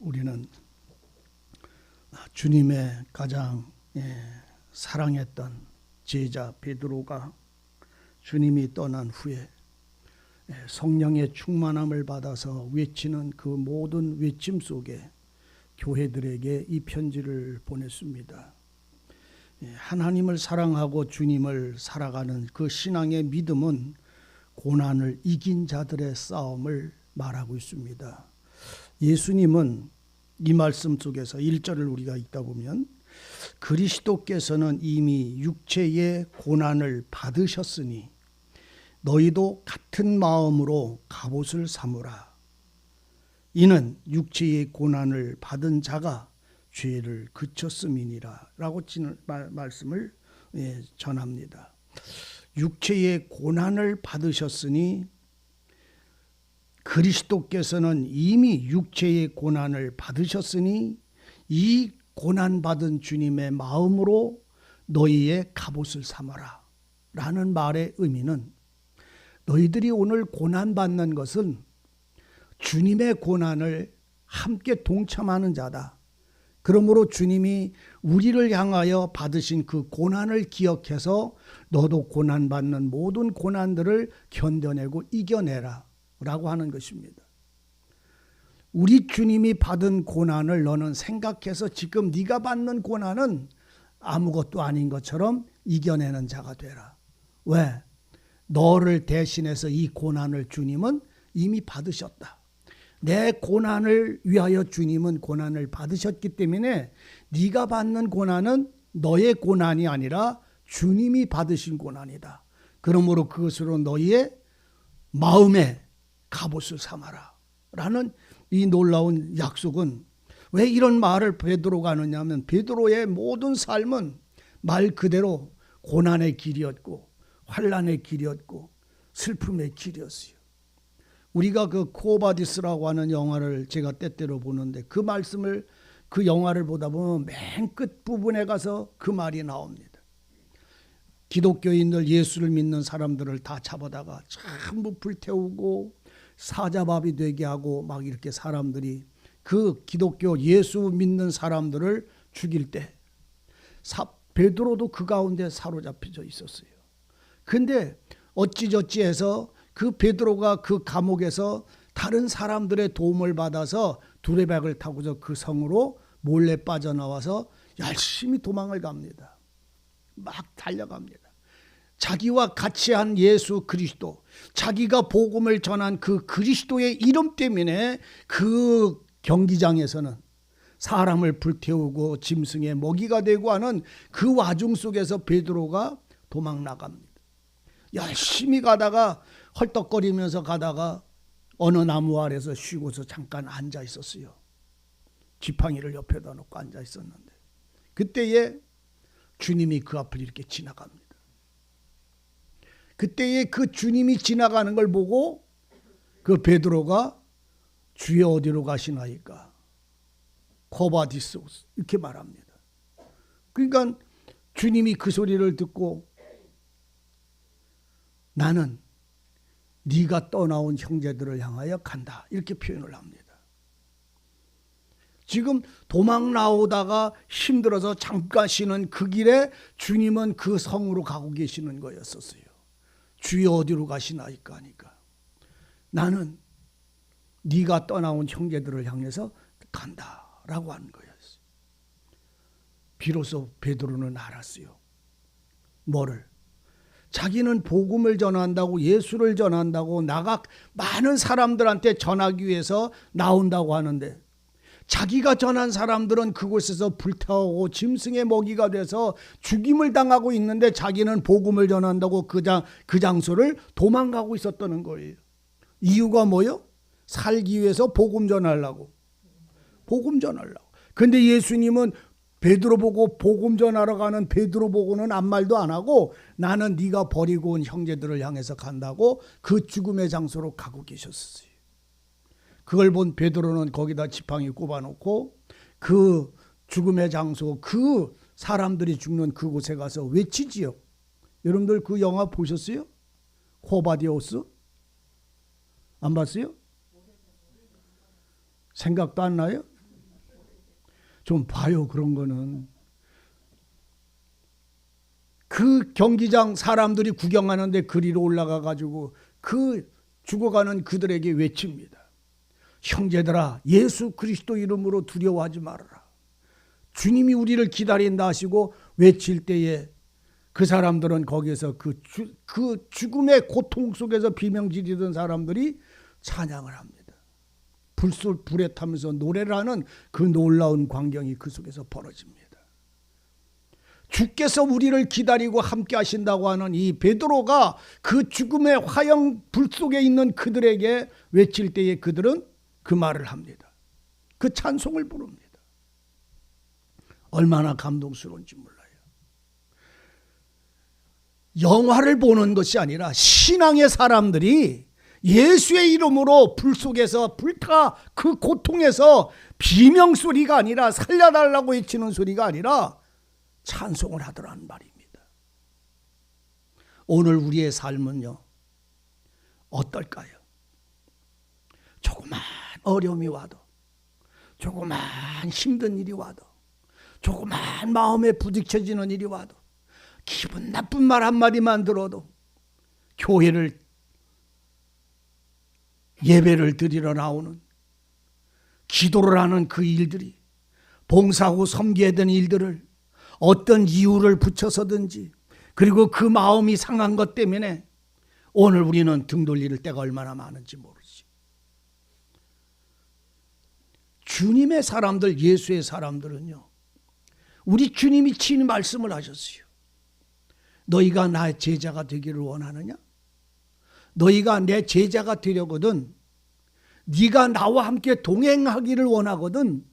우리는 주님의 가장 사랑했던 제자 베드로가 주님이 떠난 후에 성령의 충만함을 받아서 외치는 그 모든 외침 속에 교회들에게 이 편지를 보냈습니다. 하나님을 사랑하고 주님을 살아가는 그 신앙의 믿음은 고난을 이긴 자들의 싸움을 말하고 있습니다. 예수님은 이 말씀 속에서 1절을 우리가 읽다 보면 그리스도께서는 이미 육체의 고난을 받으셨으니 너희도 같은 마음으로 갑옷을 삼으라. 이는 육체의 고난을 받은 자가 죄를 그쳤음이니라 라고 말씀을 전합니다. 육체의 고난을 받으셨으니 그리스도께서는 이미 육체의 고난을 받으셨으니 이 고난받은 주님의 마음으로 너희의 갑옷을 삼아라 라는 말의 의미는 너희들이 오늘 고난받는 것은 주님의 고난을 함께 동참하는 자다. 그러므로 주님이 우리를 향하여 받으신 그 고난을 기억해서 너도 고난받는 모든 고난들을 견뎌내고 이겨내라 라고 하는 것입니다. 우리 주님이 받은 고난을 너는 생각해서 지금 네가 받는 고난은 아무것도 아닌 것처럼 이겨내는 자가 되라. 왜? 너를 대신해서 이 고난을 주님은 이미 받으셨다. 내 고난을 위하여 주님은 고난을 받으셨기 때문에 네가 받는 고난은 너의 고난이 아니라 주님이 받으신 고난이다. 그러므로 그것으로 너희의 마음에 갑옷을 삼아라 라는 이 놀라운 약속은 왜 이런 말을 베드로가 하느냐면 베드로의 모든 삶은 말 그대로 고난의 길이었고 환난의 길이었고 슬픔의 길이었어요. 우리가 그 코바디스라고 하는 영화를 제가 때때로 보는데 그 말씀을 그 영화를 보다 보면 맨 끝 부분에 가서 그 말이 나옵니다. 기독교인들 예수를 믿는 사람들을 다 잡아다가 전부 불태우고 사자밥이 되게 하고 막 이렇게 사람들이 그 기독교 예수 믿는 사람들을 죽일 때 베드로도 그 가운데 사로잡혀져 있었어요. 근데 어찌저찌 해서 그 베드로가 그 감옥에서 다른 사람들의 도움을 받아서 두레박을 타고서 그 성으로 몰래 빠져나와서 열심히 도망을 갑니다. 막 달려갑니다. 자기와 같이 한 예수 그리스도, 자기가 복음을 전한 그 그리스도의 이름 때문에 그 경기장에서는 사람을 불태우고 짐승의 먹이가 되고 하는 그 와중 속에서 베드로가 도망 나갑니다. 열심히 가다가 헐떡거리면서 가다가 어느 나무 아래서 쉬고서 잠깐 앉아 있었어요. 지팡이를 옆에다 놓고 앉아 있었는데 그때에 주님이 그 앞을 이렇게 지나갑니다. 그때에 그 주님이 지나가는 걸 보고 그 베드로가 주여 어디로 가시나이까? 코바디소스 이렇게 말합니다. 그러니까 주님이 그 소리를 듣고 나는 네가 떠나온 형제들을 향하여 간다 이렇게 표현을 합니다. 지금 도망 나오다가 힘들어서 잠깐 쉬는 그 길에 주님은 그 성으로 가고 계시는 거였었어요. 주여 어디로 가시나이까 하니까 나는 네가 떠나온 형제들을 향해서 간다라고 하는 거였어요. 비로소 베드로는 알았어요. 뭐를? 자기는 복음을 전한다고 예수를 전한다고 많은 사람들한테 전하기 위해서 나온다고 하는데 자기가 전한 사람들은 그곳에서 불타오고 짐승의 먹이가 돼서 죽임을 당하고 있는데 자기는 복음을 전한다고 그 장소를 도망가고 있었다는 거예요. 이유가 뭐요? 살기 위해서 복음 전하려고. 근데 예수님은 베드로 보고 복음 전하러 가는 베드로 보고는 아무 말도 안 하고 나는 네가 버리고 온 형제들을 향해서 간다고 그 죽음의 장소로 가고 계셨어요. 그걸 본 베드로는 거기다 지팡이 꼽아놓고 그 죽음의 장소 그 사람들이 죽는 그곳에 가서 외치지요. 여러분들 그 영화 보셨어요? 코바디오스? 안 봤어요? 생각도 안 나요? 좀 봐요. 그런 거는. 그 경기장 사람들이 구경하는데 그리로 올라가 가지고 그 죽어가는 그들에게 외칩니다. 형제들아, 예수 그리스도 이름으로 두려워하지 말아라. 주님이 우리를 기다린다 하시고 외칠 때에 그 사람들은 거기에서 그 죽음의 고통 속에서 비명지르던 사람들이 찬양을 합니다. 불에 타면서 노래를 하는 그 놀라운 광경이 그 속에서 벌어집니다. 주께서 우리를 기다리고 함께 하신다고 하는 이 베드로가 그 죽음의 화형 불 속에 있는 그들에게 외칠 때에 그들은 그 말을 합니다. 그 찬송을 부릅니다. 얼마나 감동스러운지 몰라요. 영화를 보는 것이 아니라 신앙의 사람들이 예수의 이름으로 불 속에서 불타 그 고통에서 비명소리가 아니라 살려달라고 외치는 소리가 아니라 찬송을 하더라는 말입니다. 오늘 우리의 삶은요, 어떨까요? 조그만 어려움이 와도, 조그만 힘든 일이 와도, 조그만 마음에 부딪혀지는 일이 와도, 기분 나쁜 말 한마디만 들어도 교회를 예배를 드리러 나오는, 기도를 하는 그 일들이, 봉사하고 섬겨야 되는 일들을 어떤 이유를 붙여서든지, 그리고 그 마음이 상한 것 때문에 오늘 우리는 등 돌릴 때가 얼마나 많은지 모르지. 주님의 사람들, 예수의 사람들은요, 우리 주님이 친히 말씀을 하셨어요. 너희가 나의 제자가 되기를 원하느냐? 너희가 내 제자가 되려거든, 네가 나와 함께 동행하기를 원하거든,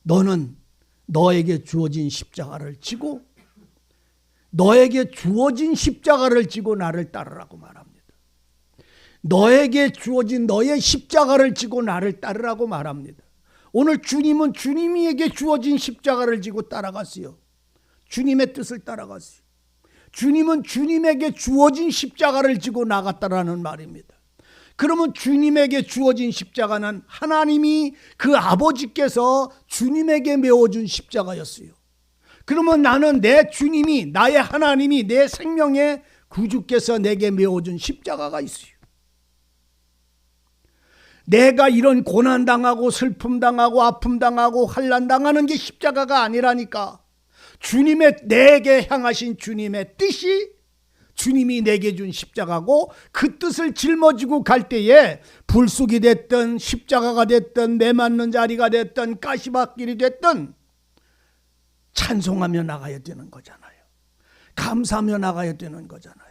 너는 너에게 주어진 십자가를 지고, 너에게 주어진 십자가를 지고 나를 따르라고 말합니다. 너에게 주어진 너의 십자가를 지고 나를 따르라고 말합니다. 오늘 주님은 주님에게 주어진 십자가를 지고 따라갔어요. 주님의 뜻을 따라갔어요. 주님은 주님에게 주어진 십자가를 지고 나갔다라는 말입니다. 그러면 주님에게 주어진 십자가는 하나님이 그 아버지께서 주님에게 메어준 십자가였어요. 그러면 나는 내 주님이, 나의 하나님이, 내 생명의 구주께서 내게 메어준 십자가가 있어요. 내가 이런 고난당하고 슬픔당하고 아픔당하고 환난당하는 게 십자가가 아니라니까. 주님의, 내게 향하신 주님의 뜻이 주님이 내게 준 십자가고, 그 뜻을 짊어지고 갈 때에 불쑥이 됐든 십자가가 됐든 매맞는 자리가 됐든 가시밭길이 됐든 찬송하며 나가야 되는 거잖아요. 감사하며 나가야 되는 거잖아요.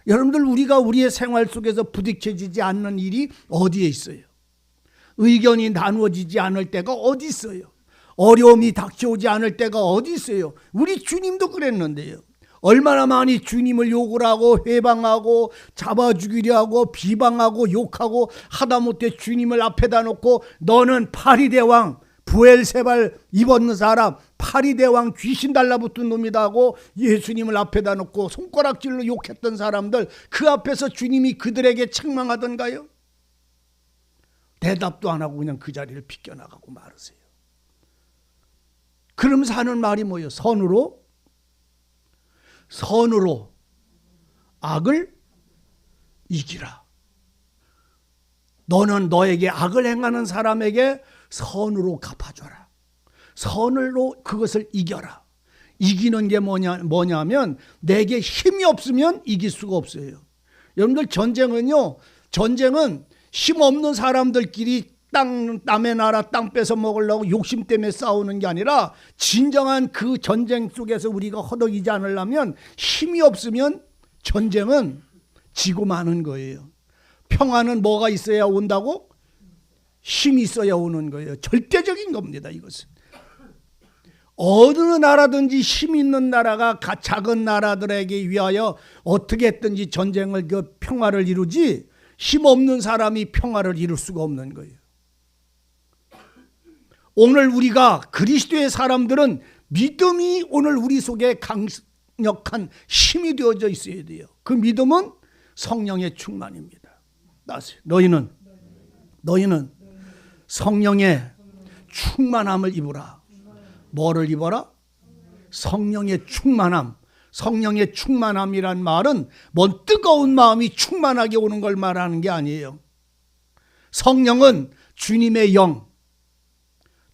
여러분들, 우리가 우리의 생활 속에서 부딪혀지지 않는 일이 어디에 있어요? 의견이 나누어지지 않을 때가 어디 있어요? 어려움이 닥쳐오지 않을 때가 어디 있어요? 우리 주님도 그랬는데요. 얼마나 많이 주님을 욕을 하고 회방하고 잡아 죽이려 하고 비방하고 욕하고 하다못해 주님을 앞에다 놓고 너는 파리대왕, 부엘세발 입었는 사람, 파리대왕 귀신 달라붙은 놈이다 하고 예수님을 앞에다 놓고 손가락질로 욕했던 사람들, 그 앞에서 주님이 그들에게 책망하던가요? 대답도 안 하고 그냥 그 자리를 비껴나가고 말으세요. 그러면서 하는 말이 뭐예요? 선으로 악을 이기라. 너는 너에게 악을 행하는 사람에게 선으로 갚아줘라. 선으로 그것을 이겨라. 이기는 게 뭐냐면 내게 힘이 없으면 이길 수가 없어요. 여러분들, 전쟁은 힘 없는 사람들끼리 남의 나라 땅 뺏어 먹으려고 욕심 때문에 싸우는 게 아니라, 진정한 그 전쟁 속에서 우리가 허덕이지 않으려면 힘이 없으면 전쟁은 지고 마는 거예요. 평화는 뭐가 있어야 온다고? 힘이 있어야 오는 거예요. 절대적인 겁니다, 이것은. 어느 나라든지 힘 있는 나라가 작은 나라들에게 위하여 어떻게 했든지 전쟁을, 그 평화를 이루지, 힘 없는 사람이 평화를 이룰 수가 없는 거예요. 오늘 우리가 그리스도의 사람들은 믿음이 오늘 우리 속에 강력한 힘이 되어져 있어야 돼요. 그 믿음은 성령의 충만입니다. 너희는 성령의 충만함을 입으라. 뭐를 입어라? 성령의 충만함. 성령의 충만함이란 말은 뭔 뜨거운 마음이 충만하게 오는 걸 말하는 게 아니에요. 성령은 주님의 영,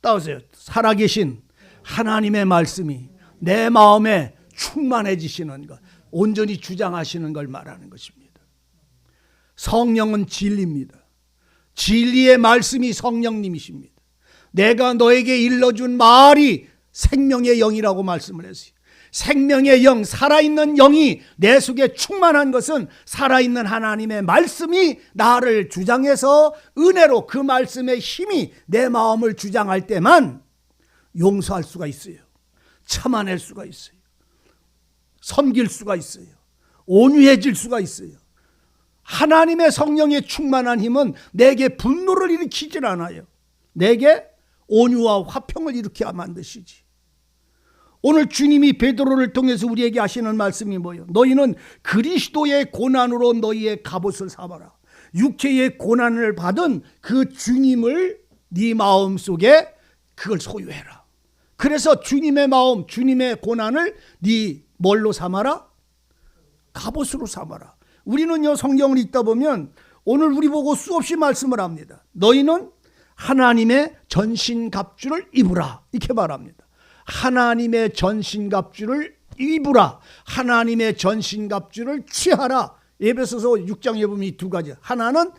따오세요. 살아계신 하나님의 말씀이 내 마음에 충만해지시는 것, 온전히 주장하시는 걸 말하는 것입니다. 성령은 진리입니다. 진리의 말씀이 성령님이십니다. 내가 너에게 일러준 말이 생명의 영이라고 말씀을 했어요. 생명의 영, 살아있는 영이 내 속에 충만한 것은 살아있는 하나님의 말씀이 나를 주장해서 은혜로 그 말씀의 힘이 내 마음을 주장할 때만 용서할 수가 있어요. 참아낼 수가 있어요. 섬길 수가 있어요. 온유해질 수가 있어요. 하나님의 성령의 충만한 힘은 내게 분노를 일으키질 않아요. 내게 온유와 화평을 일으켜 만드시지. 오늘 주님이 베드로를 통해서 우리에게 하시는 말씀이 뭐예요? 너희는 그리스도의 고난으로 너희의 갑옷을 삼아라. 육체의 고난을 받은 그 주님을 네 마음속에 그걸 소유해라. 그래서 주님의 마음, 주님의 고난을 네 뭘로 삼아라? 갑옷으로 삼아라. 우리는요, 성경을 읽다 보면 오늘 우리 보고 수없이 말씀을 합니다. 너희는 하나님의 전신갑주를 입으라, 이렇게 말합니다. 하나님의 전신갑주를 입으라. 하나님의 전신갑주를 취하라. 에베소서 6장에 보면 이 두 가지, 하나는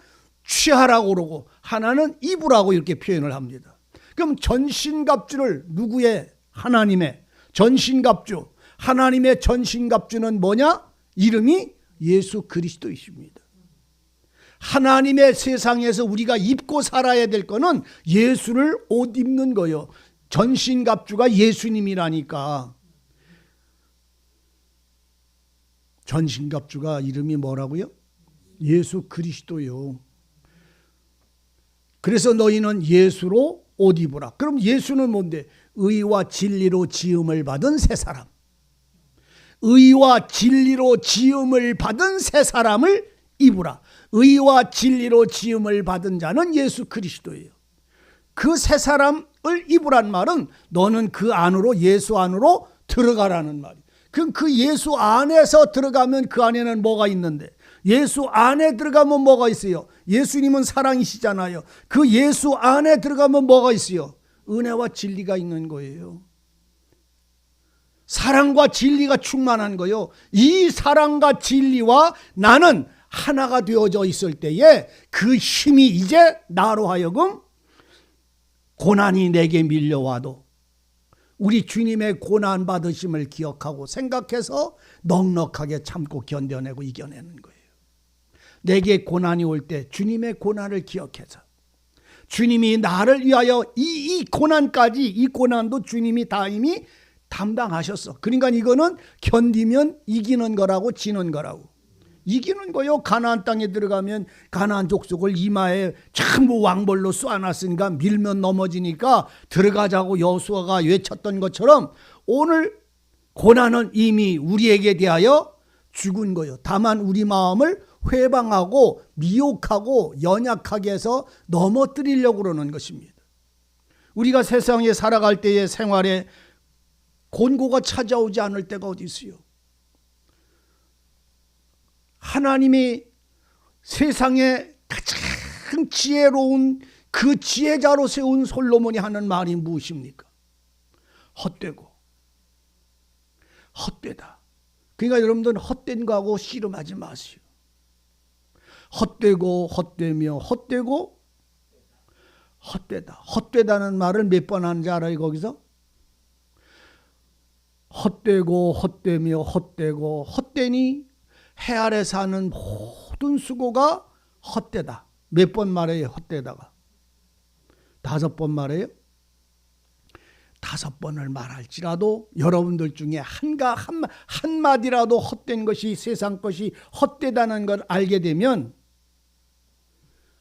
취하라고 그러고 하나는 입으라고 이렇게 표현을 합니다. 그럼 전신갑주를, 누구의? 하나님의 전신갑주. 하나님의 전신갑주는 뭐냐? 이름이 예수 그리스도이십니다. 하나님의 세상에서 우리가 입고 살아야 될 거는 예수를 옷 입는 거예요. 전신갑주가 예수님이라니까. 전신갑주가 이름이 뭐라고요? 예수 그리스도요. 그래서 너희는 예수로 옷 입으라. 그럼 예수는 뭔데? 의와 진리로 지음을 받은 새 사람. 의와 진리로 지음을 받은 새 사람을 입으라. 의와 진리로 지음을 받은 자는 예수 그리스도예요. 그 새 사람을 입으란 말은 너는 그 안으로, 예수 안으로 들어가라는 말이에요. 그럼 그 예수 안에서 들어가면 그 안에는 뭐가 있는데? 예수 안에 들어가면 뭐가 있어요? 예수님은 사랑이시잖아요. 그 예수 안에 들어가면 뭐가 있어요? 은혜와 진리가 있는 거예요. 사랑과 진리가 충만한 거예요. 이 사랑과 진리와 나는 하나가 되어져 있을 때에 그 힘이 이제 나로 하여금 고난이 내게 밀려와도 우리 주님의 고난 받으심을 기억하고 생각해서 넉넉하게 참고 견뎌내고 이겨내는 거예요. 내게 고난이 올 때 주님의 고난을 기억해서 주님이 나를 위하여 이 고난까지, 이 고난도 주님이 다 이미 담당하셨어. 그러니까 이거는 견디면 이기는 거라고, 지는 거라고. 이기는 거요. 가나안 땅에 들어가면 가나안 족속을 이마에 전부 왕벌로 쏘아놨으니까 밀면 넘어지니까 들어가자고 여호수아가 외쳤던 것처럼 오늘 고난은 이미 우리에게 대하여 죽은 거예요. 다만 우리 마음을 회방하고 미혹하고 연약하게 해서 넘어뜨리려고 그러는 것입니다. 우리가 세상에 살아갈 때의 생활에 곤고가 찾아오지 않을 때가 어디 있어요? 하나님이 세상에 가장 지혜로운 그 지혜자로 세운 솔로몬이 하는 말이 무엇입니까? 헛되고 헛되다. 그러니까 여러분들은 헛된 거하고 씨름하지 마세요. 헛되고 헛되며 헛되고 헛되다. 헛되다는 말을 몇 번 하는지 알아요? 거기서 헛되고 헛되며 헛되고 헛되니 해 아래 사는 모든 수고가 헛되다. 몇 번 말해요? 헛되다가 5번 말해요? 5번을 말할지라도 여러분들 중에 한마디라도 헛된 것이, 세상 것이 헛되다는 걸 알게 되면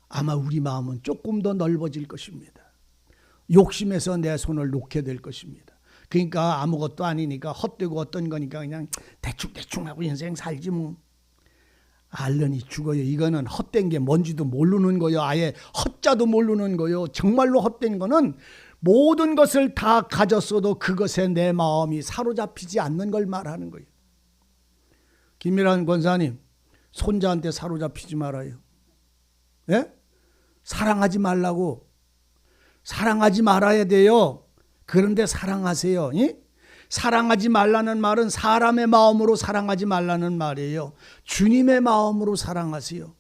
아마 우리 마음은 조금 더 넓어질 것입니다. 욕심에서 내 손을 놓게 될 것입니다. 그러니까 아무것도 아니니까 헛되고 어떤 거니까 그냥 대충 하고 인생 살지 뭐. 알려니 죽어요. 이거는 헛된 게 뭔지도 모르는 거요. 아예 헛자도 모르는 거요. 정말로 헛된 거는 모든 것을 다 가졌어도 그것에 내 마음이 사로잡히지 않는 걸 말하는 거예요. 김일환 권사님, 손자한테 사로잡히지 말아요. 예? 사랑하지 말라고. 사랑하지 말아야 돼요. 그런데 사랑하세요. 예? 사랑하지 말라는 말은 사람의 마음으로 사랑하지 말라는 말이에요. 주님의 마음으로 사랑하세요.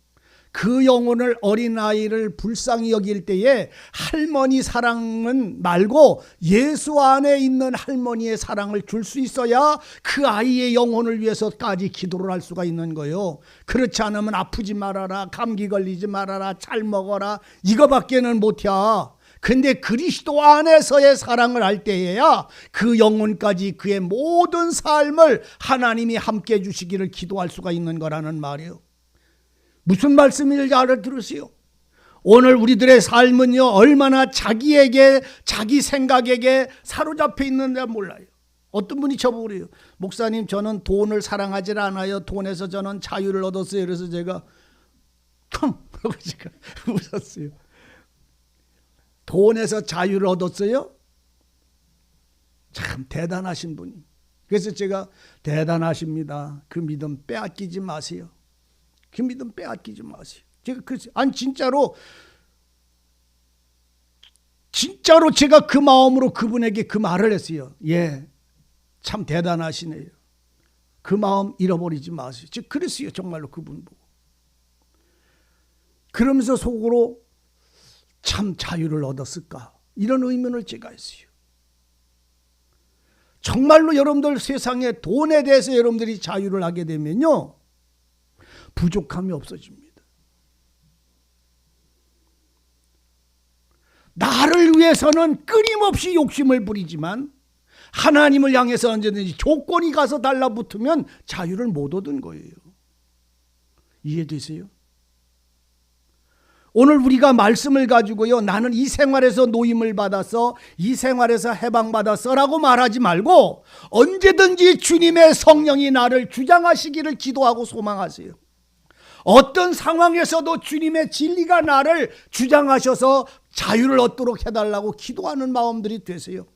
그 영혼을, 어린아이를 불쌍히 여길 때에 할머니 사랑은 말고 예수 안에 있는 할머니의 사랑을 줄 수 있어야 그 아이의 영혼을 위해서까지 기도를 할 수가 있는 거예요. 그렇지 않으면 아프지 말아라, 감기 걸리지 말아라, 잘 먹어라, 이거밖에는 못해. 근데 그리스도 안에서의 사랑을 할 때에야 그 영혼까지, 그의 모든 삶을 하나님이 함께 해주시기를 기도할 수가 있는 거라는 말이에요. 무슨 말씀인지 알아들으세요. 오늘 우리들의 삶은요, 얼마나 자기에게, 자기 생각에게 사로잡혀 있는지 몰라요. 어떤 분이 저보고 그래요. 목사님, 저는 돈을 사랑하지 않아요. 돈에서 저는 자유를 얻었어요. 그래서 제가 하고 제가 웃었어요. 돈에서 자유를 얻었어요? 참 대단하신 분이. 그래서 제가 대단하십니다. 그 믿음 빼앗기지 마세요. 그 믿음 빼앗기지 마세요. 제가 그랬어요. 아니 진짜로 제가 그 마음으로 그분에게 그 말을 했어요. 예, 참 대단하시네요. 그 마음 잃어버리지 마세요. 제가 그랬어요. 정말로 그분 보고. 그러면서 속으로 참 자유를 얻었을까? 이런 의문을 제가 했어요. 정말로 여러분들 세상에 돈에 대해서 여러분들이 자유를 하게 되면요, 부족함이 없어집니다. 나를 위해서는 끊임없이 욕심을 부리지만 하나님을 향해서 언제든지 조건이 가서 달라붙으면 자유를 못 얻은 거예요. 이해되세요? 오늘 우리가 말씀을 가지고요, 나는 이 생활에서 노임을 받았어, 이 생활에서 해방받았어 라고 말하지 말고 언제든지 주님의 성령이 나를 주장하시기를 기도하고 소망하세요. 어떤 상황에서도 주님의 진리가 나를 주장하셔서 자유를 얻도록 해달라고 기도하는 마음들이 되세요.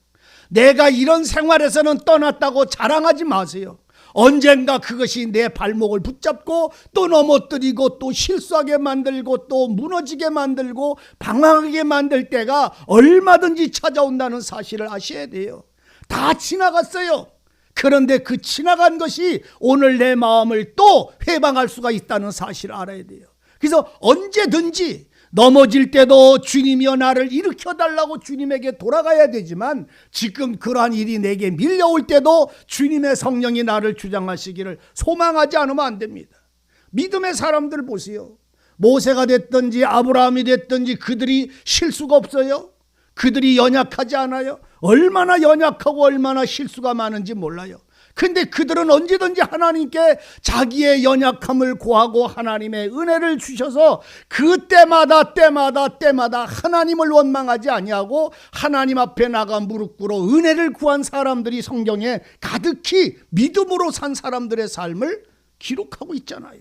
내가 이런 생활에서는 떠났다고 자랑하지 마세요. 언젠가 그것이 내 발목을 붙잡고 또 넘어뜨리고 또 실수하게 만들고 또 무너지게 만들고 방황하게 만들 때가 얼마든지 찾아온다는 사실을 아셔야 돼요. 다 지나갔어요. 그런데 그 지나간 것이 오늘 내 마음을 또 회방할 수가 있다는 사실을 알아야 돼요. 그래서 언제든지 넘어질 때도 주님이여 나를 일으켜달라고 주님에게 돌아가야 되지만, 지금 그러한 일이 내게 밀려올 때도 주님의 성령이 나를 주장하시기를 소망하지 않으면 안 됩니다. 믿음의 사람들 보세요. 모세가 됐든지 아브라함이 됐든지 그들이 실수가 없어요? 그들이 연약하지 않아요? 얼마나 연약하고 얼마나 실수가 많은지 몰라요. 근데 그들은 언제든지 하나님께 자기의 연약함을 고하고 하나님의 은혜를 주셔서 그때마다 하나님을 원망하지 아니하고 하나님 앞에 나가 무릎 꿇어 은혜를 구한 사람들이 성경에 가득히 믿음으로 산 사람들의 삶을 기록하고 있잖아요.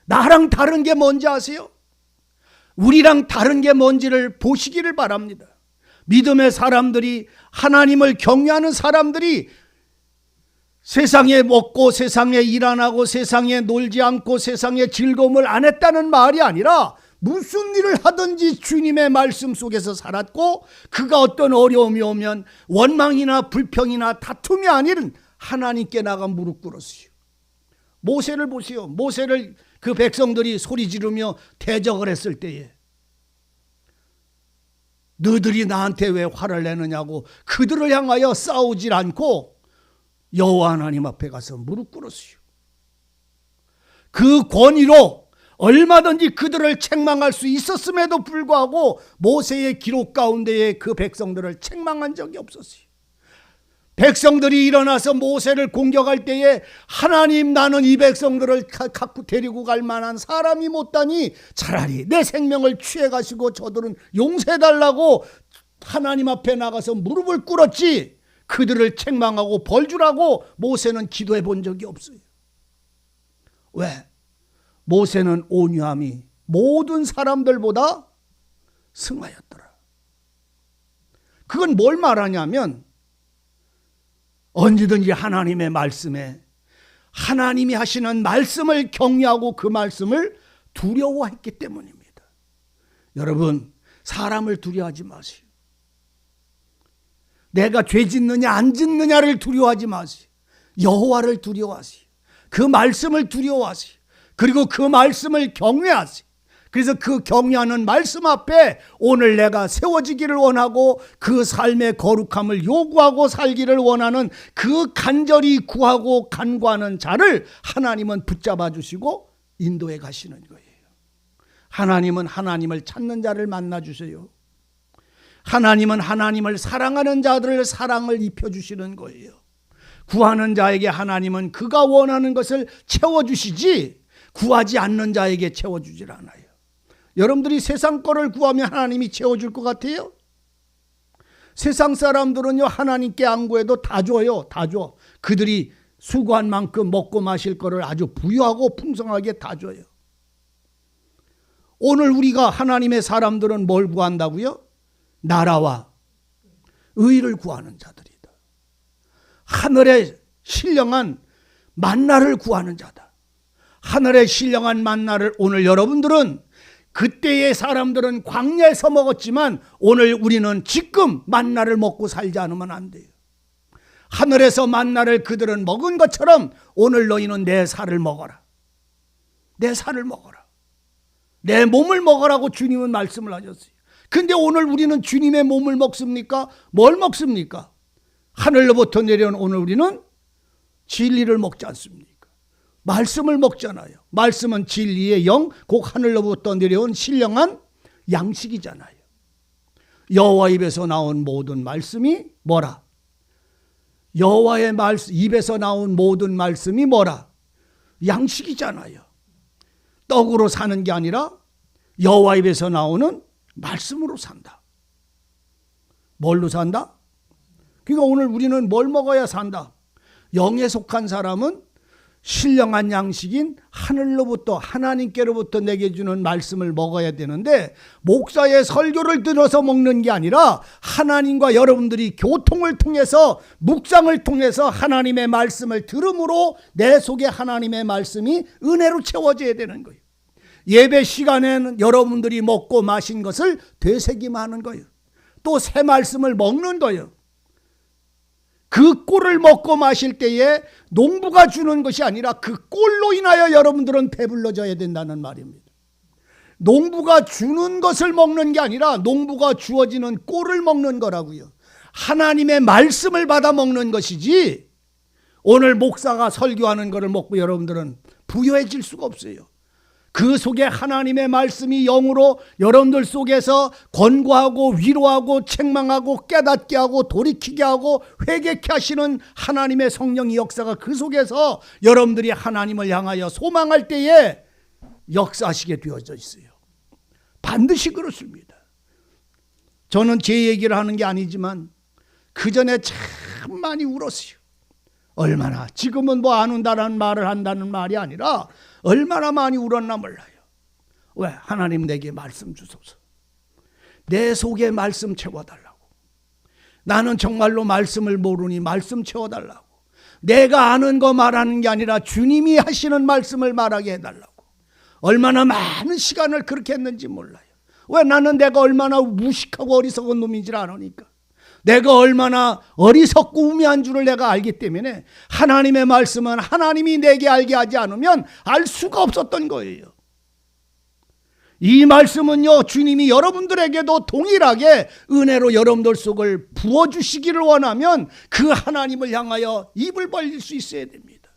나랑 다른 게 뭔지 아세요? 우리랑 다른 게 뭔지를 보시기를 바랍니다. 믿음의 사람들이, 하나님을 경외하는 사람들이 세상에 먹고 세상에 일 안 하고 세상에 놀지 않고 세상에 즐거움을 안 했다는 말이 아니라 무슨 일을 하든지 주님의 말씀 속에서 살았고, 그가 어떤 어려움이 오면 원망이나 불평이나 다툼이 아닌 하나님께 나가 무릎 꿇었어요. 모세를 보세요. 모세를 그 백성들이 소리 지르며 대적을 했을 때에 너희들이 나한테 왜 화를 내느냐고 그들을 향하여 싸우질 않고 여호와 하나님 앞에 가서 무릎 꿇었어요. 그 권위로 얼마든지 그들을 책망할 수 있었음에도 불구하고 모세의 기록 가운데에 그 백성들을 책망한 적이 없었어요. 백성들이 일어나서 모세를 공격할 때에 하나님, 나는 이 백성들을 갖고 데리고 갈 만한 사람이 못다니 차라리 내 생명을 취해 가시고 저들은 용서해달라고 하나님 앞에 나가서 무릎을 꿇었지, 그들을 책망하고 벌주라고 모세는 기도해 본 적이 없어요. 왜? 모세는 온유함이 모든 사람들보다 승하였더라. 그건 뭘 말하냐면 언제든지 하나님의 말씀에 하나님이 하시는 말씀을 경외하고 그 말씀을 두려워했기 때문입니다. 여러분, 사람을 두려워하지 마세요. 내가 죄 짓느냐 안 짓느냐를 두려워하지 마세요. 여호와를 두려워하세요. 그 말씀을 두려워하세요. 그리고 그 말씀을 경외하세요. 그래서 그 경외하는 말씀 앞에 오늘 내가 세워지기를 원하고 그 삶의 거룩함을 요구하고 살기를 원하는 그 간절히 구하고 간구하는 자를 하나님은 붙잡아 주시고 인도해 가시는 거예요. 하나님은 하나님을 찾는 자를 만나 주세요. 하나님은 하나님을 사랑하는 자들을 사랑을 입혀주시는 거예요. 구하는 자에게 하나님은 그가 원하는 것을 채워주시지 구하지 않는 자에게 채워주질 않아요. 여러분들이 세상 거를 구하면 하나님이 채워줄 것 같아요? 세상 사람들은요, 하나님께 안 구해도 다 줘요. 다 줘. 그들이 수고한 만큼 먹고 마실 거를 아주 부유하고 풍성하게 다 줘요. 오늘 우리가 하나님의 사람들은 뭘 구한다고요? 나라와 의를 구하는 자들이다. 하늘에 신령한 만나를 구하는 자다. 하늘에 신령한 만나를 오늘 여러분들은 그때의 사람들은 광야에서 먹었지만 오늘 우리는 지금 만나를 먹고 살지 않으면 안 돼요. 하늘에서 만나를 그들은 먹은 것처럼 오늘 너희는 내 살을 먹어라. 내 살을 먹어라. 내 몸을 먹으라고 주님은 말씀을 하셨어요. 근데 오늘 우리는 주님의 몸을 먹습니까? 뭘 먹습니까? 하늘로부터 내려온 오늘 우리는 진리를 먹지 않습니까? 말씀을 먹잖아요. 말씀은 진리의 영, 곧 하늘로부터 내려온 신령한 양식이잖아요. 여호와 입에서 나온 모든 말씀이 뭐라? 여호와의 입에서 나온 모든 말씀이 뭐라? 양식이잖아요. 떡으로 사는 게 아니라 여호와 입에서 나오는 말씀으로 산다. 뭘로 산다? 그러니까 오늘 우리는 뭘 먹어야 산다? 영에 속한 사람은 신령한 양식인 하늘로부터 하나님께로부터 내게 주는 말씀을 먹어야 되는데 목사의 설교를 들어서 먹는 게 아니라 하나님과 여러분들이 교통을 통해서 묵상을 통해서 하나님의 말씀을 들음으로 내 속에 하나님의 말씀이 은혜로 채워져야 되는 거예요. 예배 시간에는 여러분들이 먹고 마신 것을 되새김하는 거예요. 또 새 말씀을 먹는 거예요. 그 꿀을 먹고 마실 때에 농부가 주는 것이 아니라 그 꿀로 인하여 여러분들은 배불러져야 된다는 말입니다. 농부가 주는 것을 먹는 게 아니라 농부가 주어지는 꿀을 먹는 거라고요. 하나님의 말씀을 받아 먹는 것이지 오늘 목사가 설교하는 것을 먹고 여러분들은 부유해질 수가 없어요. 그 속에 하나님의 말씀이 영으로 여러분들 속에서 권고하고 위로하고 책망하고 깨닫게 하고 돌이키게 하고 회개케 하시는 하나님의 성령의 역사가 그 속에서 여러분들이 하나님을 향하여 소망할 때에 역사하시게 되어져 있어요. 반드시 그렇습니다. 저는 제 얘기를 하는 게 아니지만 그 전에 참 많이 울었어요. 얼마나 지금은 뭐 안 운다는 말을 한다는 말이 아니라 얼마나 많이 울었나 몰라요. 왜? 하나님 내게 말씀 주소서. 내 속에 말씀 채워달라고. 나는 정말로 말씀을 모르니 말씀 채워달라고. 내가 아는 거 말하는 게 아니라 주님이 하시는 말씀을 말하게 해달라고. 얼마나 많은 시간을 그렇게 했는지 몰라요. 왜? 나는 내가 얼마나 무식하고 어리석은 놈인지를 아니까. 내가 얼마나 어리석고 우매한 줄을 내가 알기 때문에 하나님의 말씀은 하나님이 내게 알게 하지 않으면 알 수가 없었던 거예요. 이 말씀은요, 주님이 여러분들에게도 동일하게 은혜로 여러분들 속을 부어주시기를 원하면 그 하나님을 향하여 입을 벌릴 수 있어야 됩니다.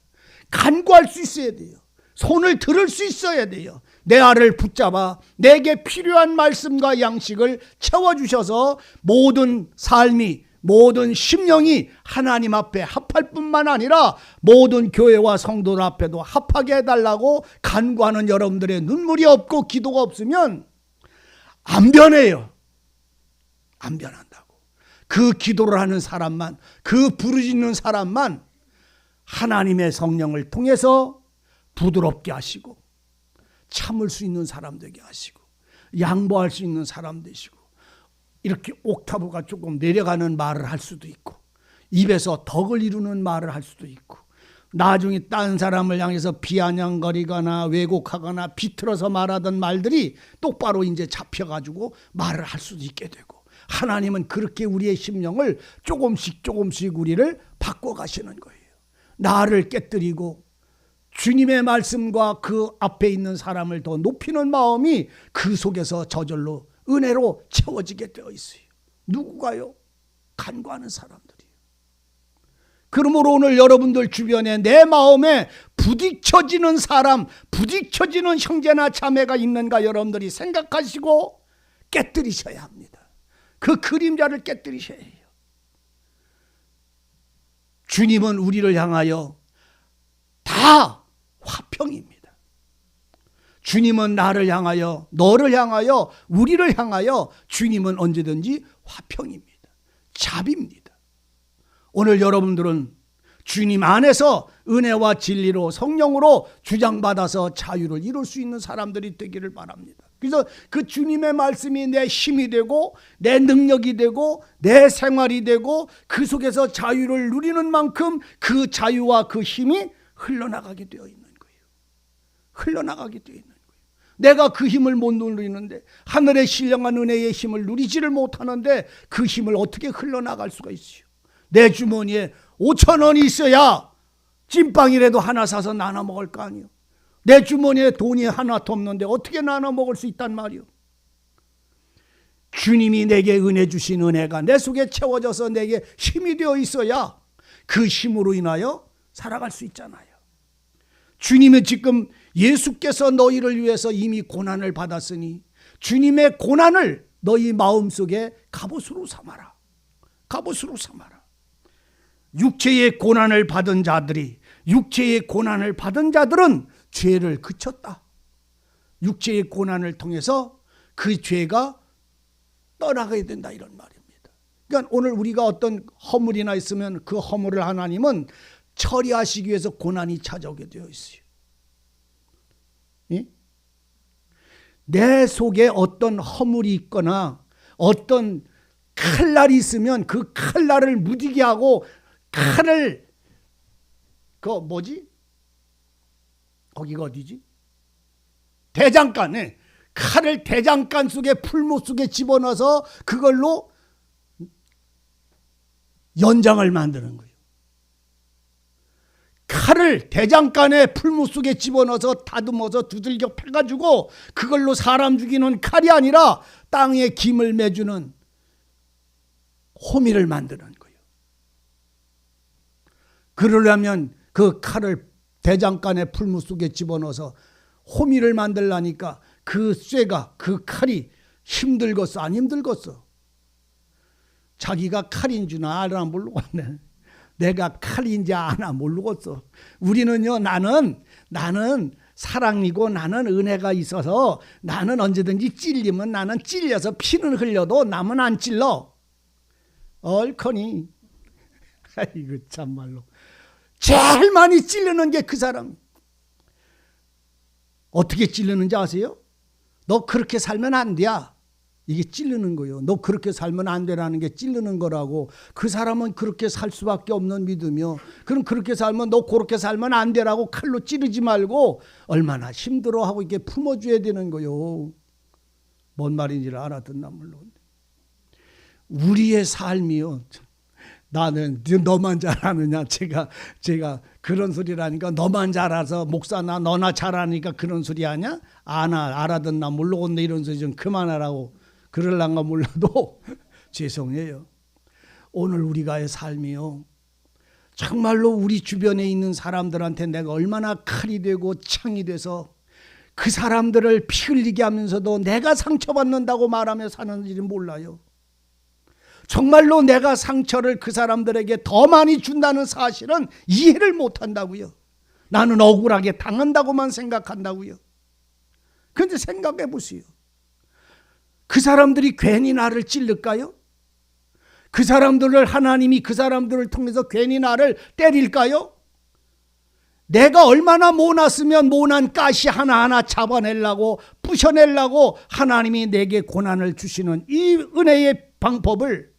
간구할 수 있어야 돼요. 손을 들을 수 있어야 돼요. 내 알을 붙잡아 내게 필요한 말씀과 양식을 채워주셔서 모든 삶이 모든 심령이 하나님 앞에 합할 뿐만 아니라 모든 교회와 성도들 앞에도 합하게 해달라고 간구하는 여러분들의 눈물이 없고 기도가 없으면 안 변해요. 안 변한다고. 그 기도를 하는 사람만, 그 부르짖는 사람만 하나님의 성령을 통해서 부드럽게 하시고 참을 수 있는 사람 되게 하시고 양보할 수 있는 사람 되시고 이렇게 옥타브가 조금 내려가는 말을 할 수도 있고, 입에서 덕을 이루는 말을 할 수도 있고, 나중에 딴 사람을 향해서 비아냥거리거나 왜곡하거나 비틀어서 말하던 말들이 똑바로 이제 잡혀가지고 말을 할 수도 있게 되고, 하나님은 그렇게 우리의 심령을 조금씩 우리를 바꿔가시는 거예요. 나를 깨뜨리고 주님의 말씀과 그 앞에 있는 사람을 더 높이는 마음이 그 속에서 저절로 은혜로 채워지게 되어 있어요. 누구가요? 간구하는 사람들이요. 그러므로 오늘 여러분들 주변에 내 마음에 부딪혀지는 사람, 부딪혀지는 형제나 자매가 있는가 여러분들이 생각하시고 깨뜨리셔야 합니다. 그 그림자를 깨뜨리셔야 해요. 주님은 우리를 향하여 다 화평입니다. 주님은 나를 향하여, 너를 향하여, 우리를 향하여 주님은 언제든지 화평입니다. 자비입니다. 오늘 여러분들은 주님 안에서 은혜와 진리로 성령으로 주장받아서 자유를 이룰 수 있는 사람들이 되기를 바랍니다. 그래서 그 주님의 말씀이 내 힘이 되고 내 능력이 되고 내 생활이 되고 그 속에서 자유를 누리는 만큼 그 자유와 그 힘이 흘러나가게 되어 있는 거예요. 흘러나가게 되어 있는 거예요. 내가 그 힘을 못 누리는데, 하늘의 신령한 은혜의 힘을 누리지를 못하는데 그 힘을 어떻게 흘러나갈 수가 있어요? 내 주머니에 5,000원이 있어야 찐빵이라도 하나 사서 나눠 먹을 거 아니에요. 내 주머니에 돈이 하나도 없는데 어떻게 나눠 먹을 수 있단 말이요? 주님이 내게 은혜 주신 은혜가 내 속에 채워져서 내게 힘이 되어 있어야 그 힘으로 인하여 살아갈 수 있잖아요. 주님은 지금 예수께서 너희를 위해서 이미 고난을 받았으니 주님의 고난을 너희 마음속에 갑옷으로 삼아라. 갑옷으로 삼아라. 육체의 고난을 받은 자들이, 육체의 고난을 받은 자들은 죄를 그쳤다. 육체의 고난을 통해서 그 죄가 떠나가야 된다, 이런 말입니다. 그러니까 오늘 우리가 어떤 허물이나 있으면 그 허물을 하나님은 처리하시기 위해서 고난이 찾아오게 되어 있어요. 예? 내 속에 어떤 허물이 있거나 어떤 칼날이 있으면 그 칼날을 무디게 하고, 칼을 거기가 어디지? 대장간에 칼을 대장간 속에 풀무 속에 집어넣어서 그걸로 연장을 만드는 거예요. 칼을 대장간에 풀무 속에 집어넣어서 다듬어서 두들겨 패가지고 그걸로 사람 죽이는 칼이 아니라 땅에 김을 매주는 호미를 만드는 거예요. 그러려면 그 칼을 대장간에 풀무 속에 집어넣어서 호미를 만들라니까 그 쇠가, 그 칼이 힘들겠어, 안 힘들겠어? 자기가 칼인 줄 알아 모르겠네. 내가 칼인지 아나 모르겠어. 우리는요, 나는 사랑이고 나는 은혜가 있어서 나는 언제든지 찔리면 나는 찔려서 피는 흘려도 남은 안 찔러. 얼커니. 아이고 참말로. 제일 많이 찔르는 게 그 사람. 어떻게 찔르는지 아세요? 너 그렇게 살면 안 돼. 이게 찔르는 거예요. 너 그렇게 살면 안 되라는 게 찔르는 거라고. 그 사람은 그렇게 살 수밖에 없는 믿으며, 그럼 그렇게 살면 너 그렇게 살면 안 되라고 칼로 찌르지 말고 얼마나 힘들어하고 이렇게 품어줘야 되는 거예요. 뭔 말인지를 알아듣나 물론. 우리의 삶이요. 나는 너만 잘하느냐, 제가 그런 소리라니까, 너만 잘해서 목사나 너나 잘하니까 그런 소리 하냐? 알아듣나 모르겠네, 이런 소리 좀 그만하라고 그럴란가 몰라도 죄송해요. 오늘 우리가의 삶이요, 정말로 우리 주변에 있는 사람들한테 내가 얼마나 칼이 되고 창이 돼서 그 사람들을 피 흘리게 하면서도 내가 상처받는다고 말하며 사는지는 몰라요. 정말로 내가 상처를 그 사람들에게 더 많이 준다는 사실은 이해를 못한다고요. 나는 억울하게 당한다고만 생각한다고요. 그런데 생각해 보세요. 그 사람들이 괜히 나를 찔를까요? 그 사람들을 하나님이 그 사람들을 통해서 괜히 나를 때릴까요? 내가 얼마나 모났으면 모난 가시 하나하나 잡아내려고 부셔내려고 하나님이 내게 고난을 주시는 이 은혜의 방법을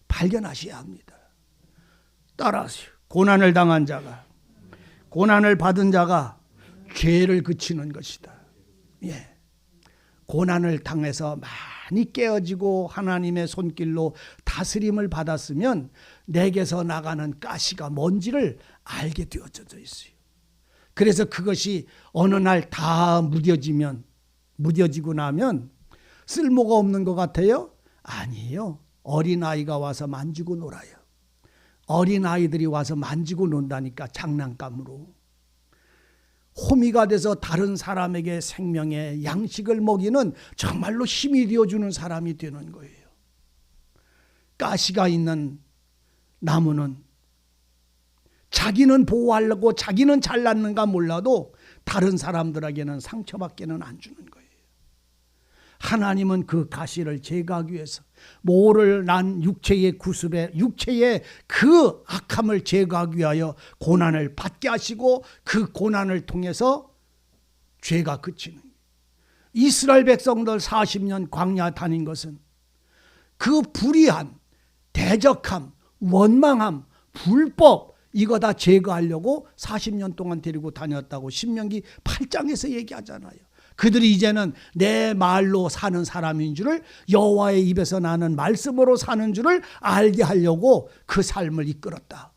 발견하셔야 합니다. 따라하세요. 고난을 당한 자가, 고난을 받은 자가 죄를 그치는 것이다. 예. 고난을 당해서 많이 깨어지고 하나님의 손길로 다스림을 받았으면 내게서 나가는 가시가 뭔지를 알게 되어져 있어요. 그래서 그것이 어느 날 다 무뎌지고 나면 쓸모가 없는 것 같아요? 아니에요. 어린아이가 와서 만지고 놀아요. 어린아이들이 와서 만지고 논다니까, 장난감으로. 호미가 돼서 다른 사람에게 생명의 양식을 먹이는 정말로 힘이 되어주는 사람이 되는 거예요. 가시가 있는 나무는 자기는 보호하려고 자기는 잘났는가 몰라도 다른 사람들에게는 상처밖에는 안 주는 거예요. 하나님은 그 가시를 제거하기 위해서 모를 난 육체의 구습에, 육체의 그 악함을 제거하기 위하여 고난을 받게 하시고 그 고난을 통해서 죄가 그치는 거예요. 이스라엘 백성들 40년 광야 다닌 것은 그 불의함, 대적함, 원망함, 불법, 이거 다 제거하려고 40년 동안 데리고 다녔다고 신명기 8장에서 얘기하잖아요. 그들이 이제는 내 말로 사는 사람인 줄을, 여호와의 입에서 나는 말씀으로 사는 줄을 알게 하려고 그 삶을 이끌었다.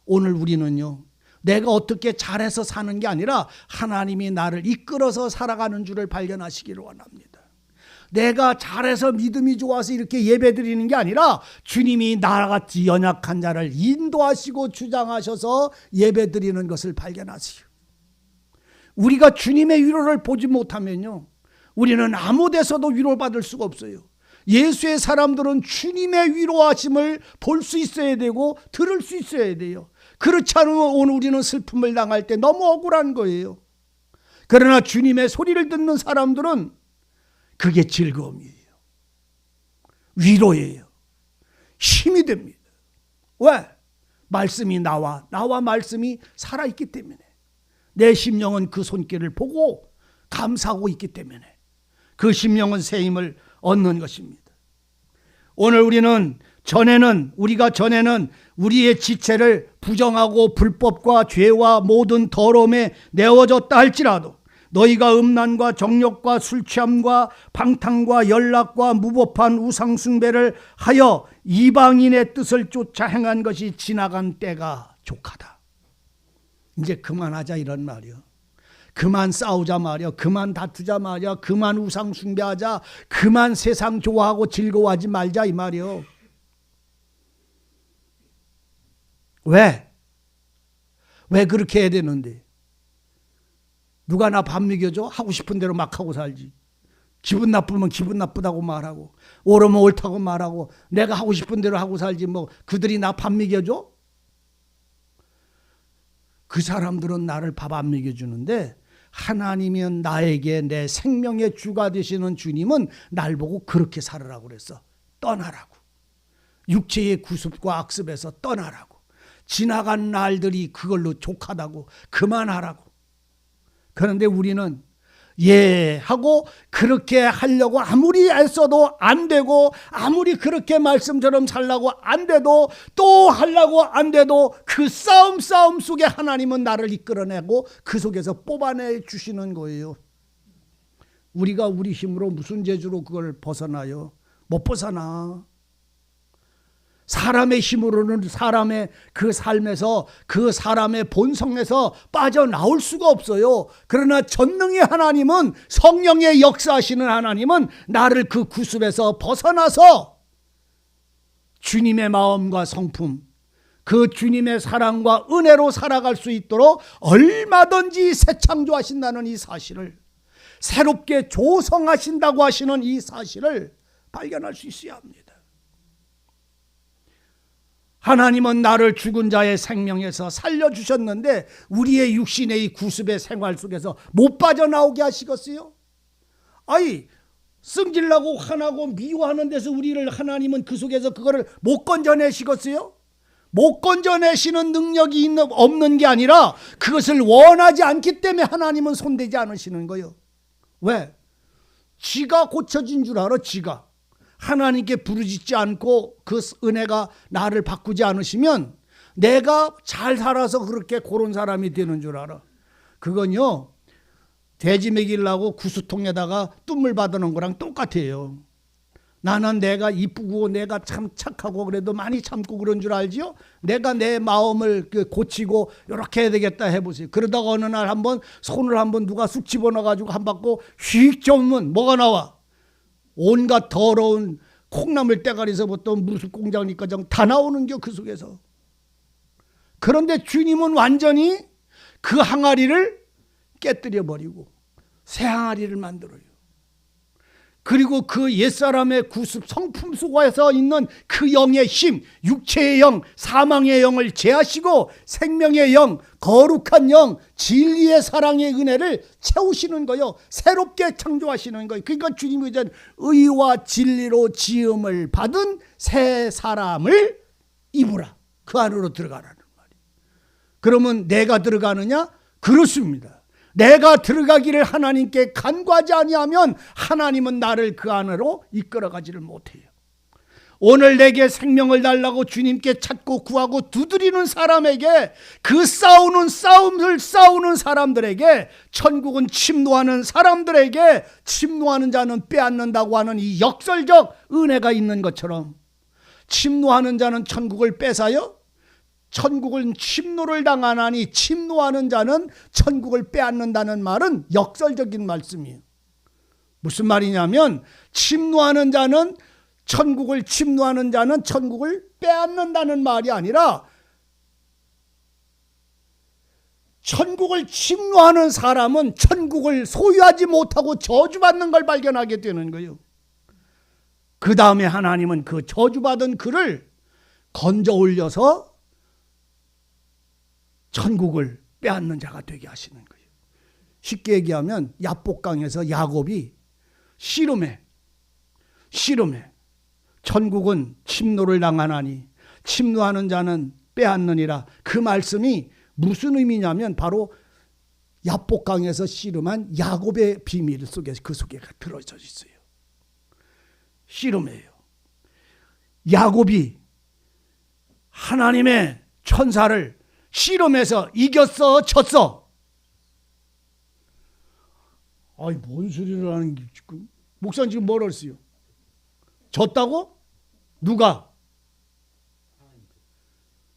오늘 우리는요, 내가 어떻게 잘해서 사는 게 아니라 하나님이 나를 이끌어서 살아가는 줄을 발견하시기를 원합니다. 내가 잘해서 믿음이 좋아서 이렇게 예배드리는 게 아니라 주님이 나같이 연약한 자를 인도하시고 주장하셔서 예배드리는 것을 발견하세요. 우리가 주님의 위로를 보지 못하면요, 우리는 아무 데서도 위로받을 수가 없어요. 예수의 사람들은 주님의 위로하심을 볼 수 있어야 되고 들을 수 있어야 돼요. 그렇지 않으면 오늘 우리는 슬픔을 당할 때 너무 억울한 거예요. 그러나 주님의 소리를 듣는 사람들은 그게 즐거움이에요. 위로예요. 힘이 됩니다. 왜? 말씀이 나와 말씀이 살아있기 때문에. 내 심령은 그 손길을 보고 감사하고 있기 때문에 그 심령은 새 힘을 얻는 것입니다. 오늘 우리가 전에는 우리의 지체를 부정하고 불법과 죄와 모든 더러움에 내어졌다 할지라도 너희가 음란과 정욕과 술취함과 방탕과 연락과 무법한 우상숭배를 하여 이방인의 뜻을 쫓아 행한 것이 지나간 때가 족하다. 이제 그만하자 이런 말이요. 그만 싸우자 말이요. 그만 다투자 말이요. 그만 우상숭배하자. 그만 세상 좋아하고 즐거워하지 말자 이 말이요. 왜? 왜 그렇게 해야 되는데? 누가 나 밥 먹여줘? 하고 싶은 대로 막 하고 살지. 기분 나쁘면 기분 나쁘다고 말하고, 옳으면 옳다고 말하고, 내가 하고 싶은 대로 하고 살지. 뭐 그들이 나 밥 먹여줘? 그 사람들은 나를 밥 안 먹여주는데 하나님은 나에게 내 생명의 주가 되시는 주님은 날 보고 그렇게 살으라고 그랬어. 떠나라고. 육체의 구습과 악습에서 떠나라고. 지나간 날들이 그걸로 족하다고. 그만하라고. 그런데 우리는 하고 그렇게 하려고 아무리 애써도 안 되고, 아무리 그렇게 말씀처럼 살라고 안 돼도, 또 하려고 안 돼도 그 싸움 속에 하나님은 나를 이끌어내고 그 속에서 뽑아내 주시는 거예요. 우리가 우리 힘으로 무슨 재주로 그걸 벗어나요? 못 벗어나. 사람의 힘으로는 사람의 그 삶에서, 그 사람의 본성에서 빠져나올 수가 없어요. 그러나 전능의 하나님은, 성령의 역사하시는 하나님은 나를 그 구습에서 벗어나서 주님의 마음과 성품, 그 주님의 사랑과 은혜로 살아갈 수 있도록 얼마든지 새 창조하신다는 이 사실을, 새롭게 조성하신다고 하시는 이 사실을 발견할 수 있어야 합니다. 하나님은 나를 죽은 자의 생명에서 살려주셨는데 우리의 육신의 이 구습의 생활 속에서 못 빠져나오게 하시겠어요? 승질나고 화나고 미워하는 데서 우리를 하나님은 그 속에서 그거를 못 건져내시겠어요? 못 건져내시는 능력이 없는 게 아니라 그것을 원하지 않기 때문에 하나님은 손대지 않으시는 거예요. 왜? 지가 고쳐진 줄 알아. 지가. 하나님께 부르짖지 않고 그 은혜가 나를 바꾸지 않으시면 내가 잘 살아서 그렇게 그런 사람이 되는 줄 알아. 그건요, 돼지 먹이려고 구수통에다가 뚠물 받아놓은 거랑 똑같아요. 나는 내가 이쁘고 내가 참 착하고 그래도 많이 참고 그런 줄 알지요? 내가 내 마음을 고치고 이렇게 해야 되겠다 해보세요. 그러다가 어느 날 한번 손을 한번 누가 쑥 집어넣어가지고 한 바퀴 휙 접으면 뭐가 나와? 온갖 더러운 콩나물 대가리서부터 무슨 공장니까지 다 나오는 게 그 속에서. 그런데 주님은 완전히 그 항아리를 깨뜨려 버리고 새 항아리를 만들어요. 그리고 그 옛사람의 구습 성품 속에서 있는 그 영의 힘, 육체의 영, 사망의 영을 제하시고 생명의 영, 거룩한 영, 진리의 사랑의 은혜를 채우시는 거요. 새롭게 창조하시는 거예요. 그러니까 주님이 이제 의와 진리로 지음을 받은 새 사람을 입으라. 그 안으로 들어가라는 말이에요. 그러면 내가 들어가느냐? 그렇습니다. 내가 들어가기를 하나님께 간구하지 아니하면 하나님은 나를 그 안으로 이끌어가지를 못해요. 오늘 내게 생명을 달라고 주님께 찾고 구하고 두드리는 사람에게, 그 싸움을 싸우는 사람들에게, 천국은 침노하는 사람들에게 침노하는 자는 빼앗는다고 하는 이 역설적 은혜가 있는 것처럼, 침노하는 자는 천국을 뺏어요, 천국은 침노를 당하나니 침노하는 자는 천국을 빼앗는다는 말은 역설적인 말씀이에요. 무슨 말이냐면 침노하는 자는 천국을 빼앗는다는 말이 아니라 천국을 침노하는 사람은 천국을 소유하지 못하고 저주받는 걸 발견하게 되는 거예요. 그 다음에 하나님은 그 저주받은 그를 건져 올려서 천국을 빼앗는 자가 되게 하시는 거예요. 쉽게 얘기하면 야복강에서 야곱이 씨름해 천국은 침노를 당하나니 침노하는 자는 빼앗느니라. 그 말씀이 무슨 의미냐면 바로 야복강에서 씨름한 야곱의 비밀 속에 그 속에 들어져 있어요. 씨름해요. 야곱이 하나님의 천사를 씨름해서 이겼어, 졌어? 아이, 뭔 소리를 하는 게 지금. 목사님 지금 뭐라 했어요? 졌다고? 누가?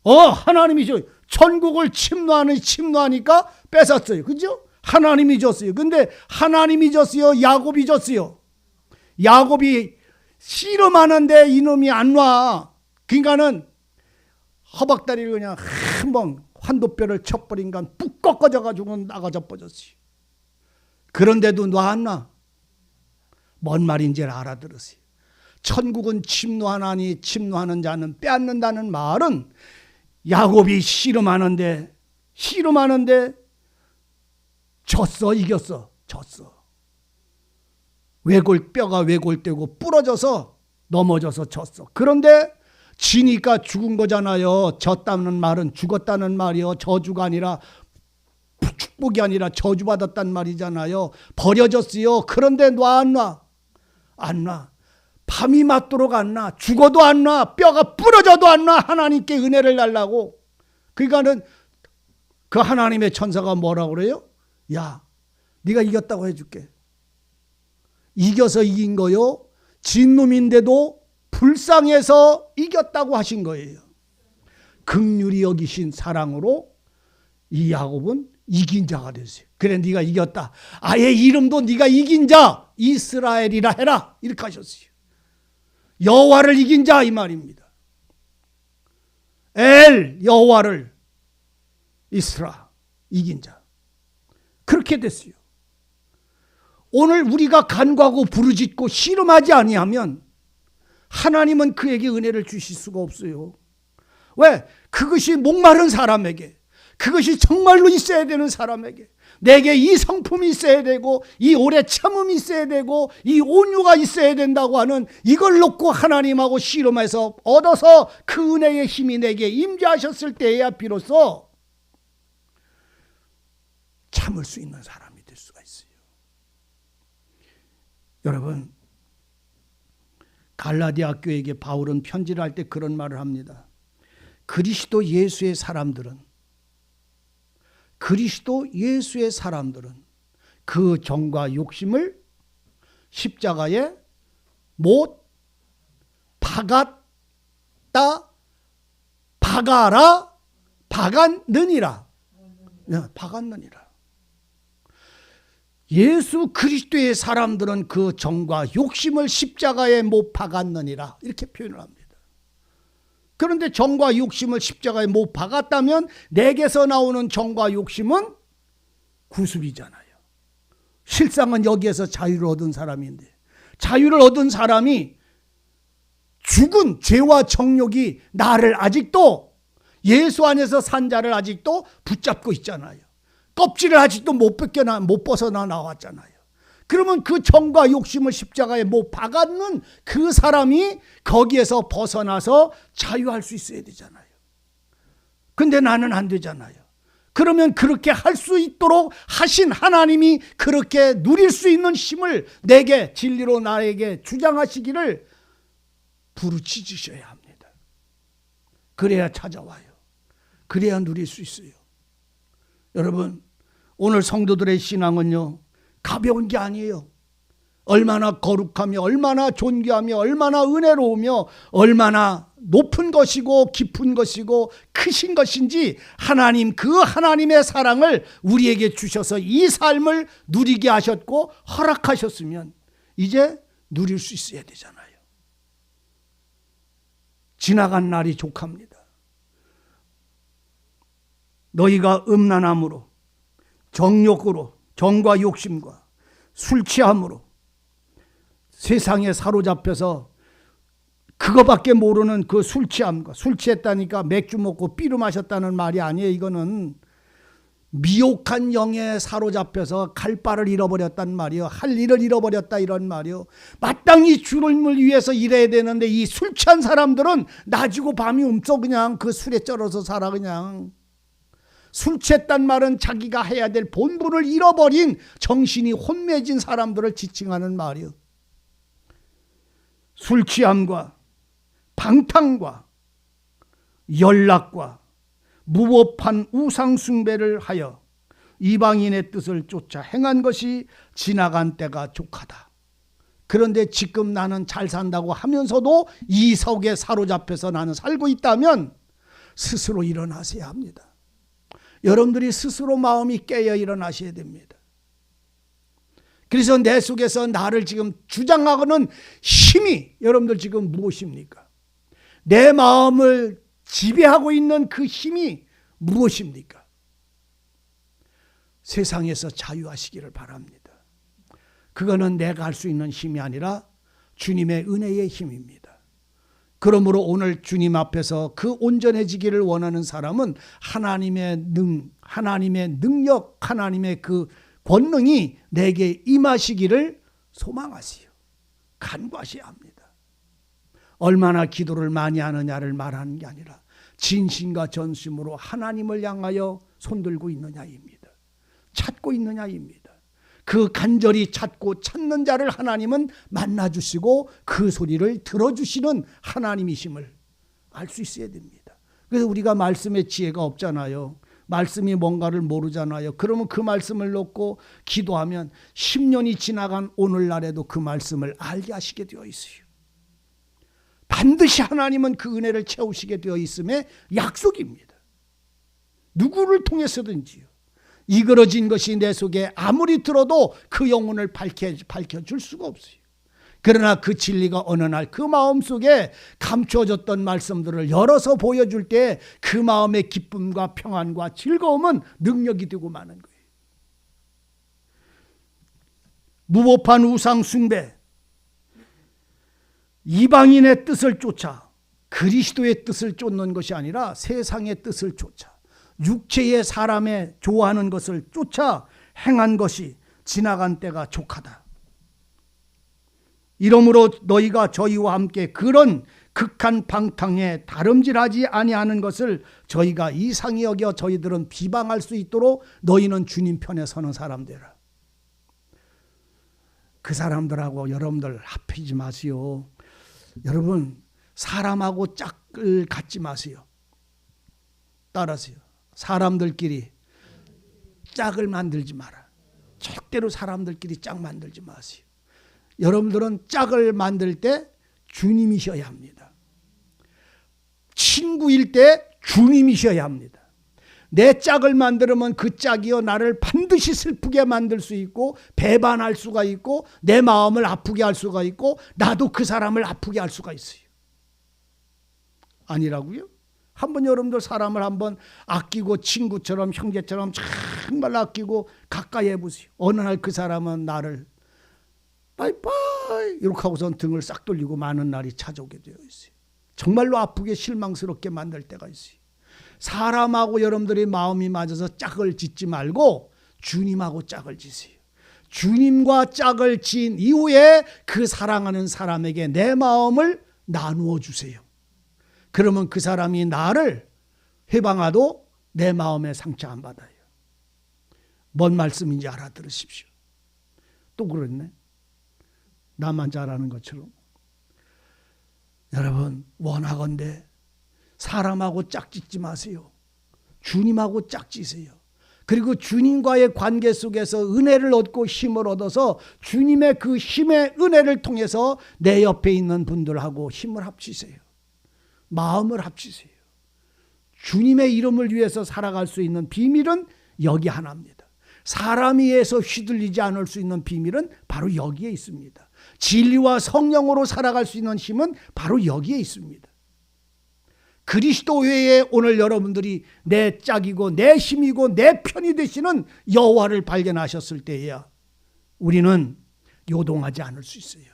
하나님이죠. 천국을 침노하니까 뺏었어요. 그죠? 하나님이 졌어요. 근데 하나님이 졌어요? 야곱이 졌어요? 야곱이 씨름하는데 이놈이 안 와. 그러니까는 허벅다리를 그냥 한번 환도뼈를 쳐버린간 푹 꺾어져가지고 나가져 버렸어요. 그런데도 놔 안 놔? 뭔 말인지 알아들으세요. 천국은 침노하나니 침노하는 자는 빼앗는다는 말은 야곱이 씨름하는데 졌어, 이겼어? 졌어. 뼈가 왜골되고 부러져서 넘어져서 졌어. 그런데 지니까 죽은 거잖아요. 졌다는 말은 죽었다는 말이요. 저주가 아니라 축복이 아니라 저주받았단 말이잖아요. 버려졌어요. 그런데 놔 안 놔? 안 놔. 밤이 맞도록 안 놔. 죽어도 안 놔. 뼈가 부러져도 안 놔. 하나님께 은혜를 달라고. 그러니까는 그 하나님의 천사가 뭐라고 그래요? 야, 네가 이겼다고 해줄게. 이겨서 이긴 거요. 진 놈인데도 불쌍해서 이겼다고 하신 거예요. 긍휼히 여기신 사랑으로 이 야곱은 이긴 자가 됐어요. 그래, 네가 이겼다. 아예 이름도 네가 이긴 자 이스라엘이라 해라. 이렇게 하셨어요. 여호와를 이긴 자 이 말입니다. 여호와를 이스라 이긴 자. 그렇게 됐어요. 오늘 우리가 간구하고 부르짖고 씨름하지 아니하면 하나님은 그에게 은혜를 주실 수가 없어요. 왜? 그것이 목마른 사람에게, 그것이 정말로 있어야 되는 사람에게, 내게 이 성품이 있어야 되고 이 오래 참음이 있어야 되고 이 온유가 있어야 된다고 하는 이걸 놓고 하나님하고 씨름해서 얻어서 그 은혜의 힘이 내게 임재하셨을 때에야 비로소 참을 수 있는 사람이 될 수가 있어요. 여러분, 갈라디아 교회에게 바울은 편지를 할 때 그런 말을 합니다. 그리스도 예수의 사람들은 그 정과 욕심을 십자가에 못 박았다, 박았느니라. 예수 그리스도의 사람들은 그 정과 욕심을 십자가에 못 박았느니라. 이렇게 표현을 합니다. 그런데 정과 욕심을 십자가에 못 박았다면 내게서 나오는 정과 욕심은 구습이잖아요. 실상은 여기에서 자유를 얻은 사람인데, 자유를 얻은 사람이 죽은 죄와 정욕이 나를 아직도, 예수 안에서 산 자를 아직도 붙잡고 있잖아요. 껍질을 아직도 못 벗어나 나왔잖아요. 그러면 그 정과 욕심을 십자가에 못 박았는 그 사람이 거기에서 벗어나서 자유할 수 있어야 되잖아요. 근데 나는 안 되잖아요. 그러면 그렇게 할 수 있도록 하신 하나님이 그렇게 누릴 수 있는 힘을 내게, 진리로 나에게 주장하시기를 부르짖으셔야 합니다. 그래야 찾아와요. 그래야 누릴 수 있어요. 여러분, 오늘 성도들의 신앙은요, 가벼운 게 아니에요. 얼마나 거룩하며, 얼마나 존귀하며, 얼마나 은혜로우며, 얼마나 높은 것이고 깊은 것이고 크신 것인지 하나님, 그 하나님의 사랑을 우리에게 주셔서 이 삶을 누리게 하셨고 허락하셨으면 이제 누릴 수 있어야 되잖아요. 지나간 날이 족합니다. 너희가 음란함으로, 정욕으로, 정과 욕심과 술 취함으로 세상에 사로잡혀서 그거밖에 모르는 그 술 취함과, 술 취했다니까 맥주 먹고 삐루 마셨다는 말이 아니에요. 이거는 미혹한 영에 사로잡혀서 갈 바를 잃어버렸단 말이요. 할 일을 잃어버렸다 이런 말이요. 마땅히 주님을 위해서 일해야 되는데 이 술 취한 사람들은 낮이고 밤이 없어. 그냥 그 술에 쩔어서 살아. 그냥 술 취했단 말은 자기가 해야 될 본분을 잃어버린, 정신이 혼매진 사람들을 지칭하는 말이요. 술 취함과 방탕과 연락과 무법한 우상 숭배를 하여 이방인의 뜻을 쫓아 행한 것이 지나간 때가 족하다. 그런데 지금 나는 잘 산다고 하면서도 이 속에 사로잡혀서 나는 살고 있다면 스스로 일어나셔야 합니다. 여러분들이 스스로 마음이 깨어 일어나셔야 됩니다. 그래서 내 속에서 나를 지금 주장하고는 힘이 여러분들 지금 무엇입니까? 내 마음을 지배하고 있는 그 힘이 무엇입니까? 세상에서 자유하시기를 바랍니다. 그거는 내가 할 수 있는 힘이 아니라 주님의 은혜의 힘입니다. 그러므로 오늘 주님 앞에서 그 온전해지기를 원하는 사람은 하나님의 능력, 하나님의 그 권능이 내게 임하시기를 소망하시오. 간구하셔야 합니다. 얼마나 기도를 많이 하느냐를 말하는 게 아니라 진심과 전심으로 하나님을 향하여 손들고 있느냐입니다. 찾고 있느냐입니다. 그 간절히 찾고 찾는 자를 하나님은 만나주시고 그 소리를 들어주시는 하나님이심을 알 수 있어야 됩니다. 그래서 우리가 말씀의 지혜가 없잖아요. 말씀이 뭔가를 모르잖아요. 그러면 그 말씀을 놓고 기도하면 10년이 지나간 오늘날에도 그 말씀을 알게 하시게 되어 있어요. 반드시 하나님은 그 은혜를 채우시게 되어 있음의 약속입니다. 누구를 통해서든지요. 이그러진 것이 내 속에 아무리 들어도 그 영혼을 밝혀줄 수가 없어요. 그러나 그 진리가 어느 날 그 마음속에 감추어졌던 말씀들을 열어서 보여줄 때 그 마음의 기쁨과 평안과 즐거움은 능력이 되고 마는 거예요. 무법한 우상 숭배, 이방인의 뜻을 쫓아 그리스도의 뜻을 쫓는 것이 아니라 세상의 뜻을 쫓아 육체의 사람의 좋아하는 것을 쫓아 행한 것이 지나간 때가 족하다. 이러므로 너희가 저희와 함께 그런 극한 방탕에 다름질하지 아니하는 것을 저희가 이상히 여겨 저희들은 비방할 수 있도록 너희는 주님 편에 서는 사람들이라. 그 사람들하고 여러분들 합히지 마시오. 여러분, 사람하고 짝을 갖지 마세요. 따라하세요. 사람들끼리 짝을 만들지 마라. 절대로 사람들끼리 짝 만들지 마세요. 여러분들은 짝을 만들 때 주님이셔야 합니다. 친구일 때 주님이셔야 합니다. 내 짝을 만들면 그 짝이요 나를 반드시 슬프게 만들 수 있고 배반할 수가 있고 내 마음을 아프게 할 수가 있고 나도 그 사람을 아프게 할 수가 있어요. 아니라고요? 한번 여러분들 사람을 한번 아끼고 친구처럼 형제처럼 정말 아끼고 가까이 해보세요. 어느 날 그 사람은 나를 바이바이 이렇게 하고선 등을 싹 돌리고 많은 날이 찾아오게 되어 있어요. 정말로 아프게 실망스럽게 만들 때가 있어요. 사람하고 여러분들이 마음이 맞아서 짝을 짓지 말고 주님하고 짝을 지세요. 주님과 짝을 지은 이후에 그 사랑하는 사람에게 내 마음을 나누어 주세요. 그러면 그 사람이 나를 회방하도 내 마음에 상처 안 받아요. 뭔 말씀인지 알아들으십시오. 또 그랬네. 나만 잘하는 것처럼. 여러분, 원하건대 사람하고 짝짓지 마세요. 주님하고 짝지세요. 그리고 주님과의 관계 속에서 은혜를 얻고 힘을 얻어서 주님의 그 힘의 은혜를 통해서 내 옆에 있는 분들하고 힘을 합치세요. 마음을 합치세요. 주님의 이름을 위해서 살아갈 수 있는 비밀은 여기 하나입니다. 사람에 의해서 휘둘리지 않을 수 있는 비밀은 바로 여기에 있습니다. 진리와 성령으로 살아갈 수 있는 힘은 바로 여기에 있습니다. 그리스도 외에 오늘 여러분들이 내 짝이고 내 힘이고 내 편이 되시는 여호와를 발견하셨을 때에야 우리는 요동하지 않을 수 있어요.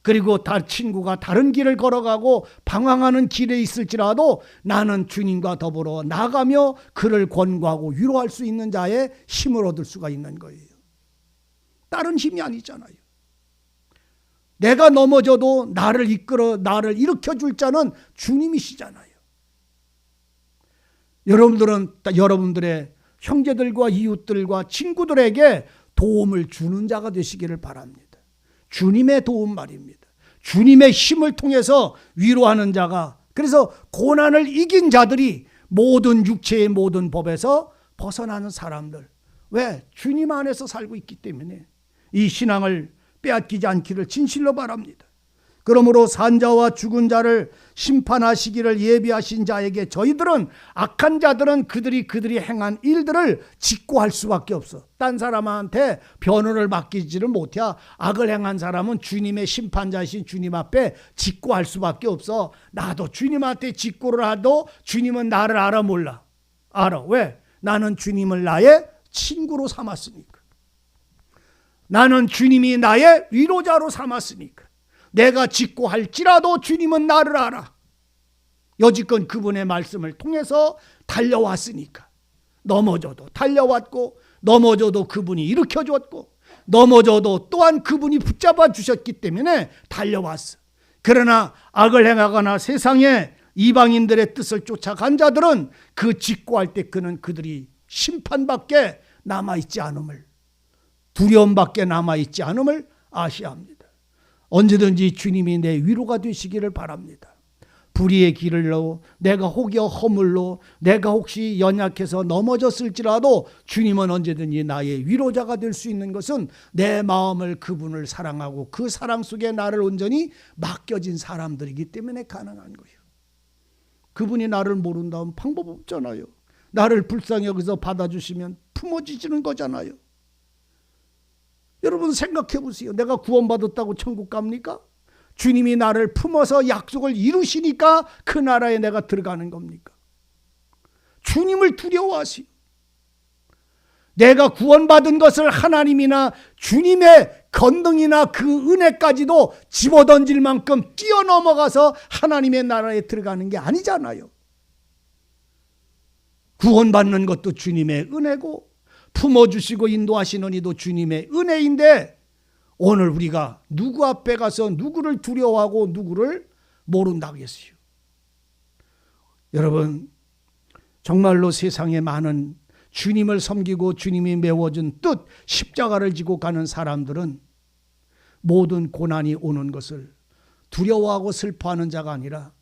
그리고 친구가 다른 길을 걸어가고 방황하는 길에 있을지라도 나는 주님과 더불어 나가며 그를 권고하고 위로할 수 있는 자의 힘을 얻을 수가 있는 거예요. 다른 힘이 아니잖아요. 내가 넘어져도 나를 일으켜줄 자는 주님이시잖아요. 여러분들은 여러분들의 형제들과 이웃들과 친구들에게 도움을 주는 자가 되시기를 바랍니다. 주님의 도움 말입니다. 주님의 힘을 통해서 위로하는 자가, 그래서 고난을 이긴 자들이 모든 육체의 모든 법에서 벗어나는 사람들. 왜? 주님 안에서 살고 있기 때문에 이 신앙을 빼앗기지 않기를 진실로 바랍니다. 그러므로 산자와 죽은 자를 심판하시기를 예비하신 자에게 저희들은 악한 자들은 그들이 행한 일들을 직고할 수밖에 없어. 딴 사람한테 변호를 맡기지를 못해. 악을 행한 사람은 주님의 심판자이신 주님 앞에 직고할 수밖에 없어. 나도 주님한테 직고를 하도 주님은 나를 알아 몰라. 알아. 왜? 나는 주님을 나의 친구로 삼았으니까. 나는 주님이 나의 위로자로 삼았으니까. 내가 직고할지라도 주님은 나를 알아. 여지껏 그분의 말씀을 통해서 달려왔으니까. 넘어져도 달려왔고 넘어져도 그분이 일으켜줬고 넘어져도 또한 그분이 붙잡아 주셨기 때문에 달려왔어. 그러나 악을 행하거나 세상에 이방인들의 뜻을 쫓아간 자들은 그 직고할 때 그들이 심판밖에 남아있지 않음을, 두려움밖에 남아있지 않음을 아셔야 합니다. 언제든지 주님이 내 위로가 되시기를 바랍니다. 불의의 길을로 내가 혹여 허물로 내가 혹시 연약해서 넘어졌을지라도 주님은 언제든지 나의 위로자가 될 수 있는 것은 내 마음을 그분을 사랑하고 그 사랑 속에 나를 온전히 맡겨진 사람들이기 때문에 가능한 거예요. 그분이 나를 모른다면 방법 없잖아요. 나를 불쌍히 여기서 받아주시면 품어주시는 거잖아요. 여러분 생각해 보세요. 내가 구원받았다고 천국 갑니까? 주님이 나를 품어서 약속을 이루시니까 그 나라에 내가 들어가는 겁니까? 주님을 두려워하시오. 내가 구원받은 것을 하나님이나 주님의 권능이나 그 은혜까지도 집어던질 만큼 뛰어넘어가서 하나님의 나라에 들어가는 게 아니잖아요. 구원받는 것도 주님의 은혜고 품어주시고 인도하시는 이도 주님의 은혜인데 오늘 우리가 누구 앞에 가서 누구를 두려워하고 누구를 모른다고 했어요. 여러분 정말로 세상에 많은 주님을 섬기고 주님이 메워준 뜻 십자가를 지고 가는 사람들은 모든 고난이 오는 것을 두려워하고 슬퍼하는 자가 아니라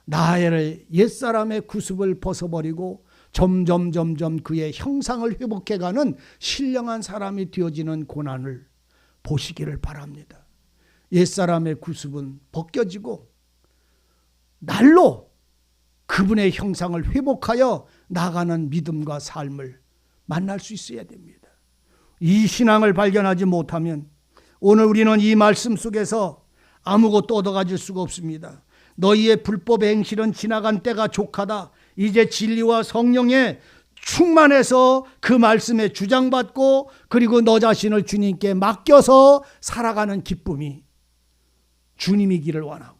나의 옛사람의 구습을 벗어버리고 점점 그의 형상을 회복해가는 신령한 사람이 되어지는 고난을 보시기를 바랍니다. 옛사람의 구습은 벗겨지고 날로 그분의 형상을 회복하여 나가는 믿음과 삶을 만날 수 있어야 됩니다. 이 신앙을 발견하지 못하면 오늘 우리는 이 말씀 속에서 아무것도 얻어가질 수가 없습니다. 너희의 불법 행실은 지나간 때가 족하다. 이제 진리와 성령에 충만해서 그 말씀에 주장받고 그리고 너 자신을 주님께 맡겨서 살아가는 기쁨이 주님이기를 원하고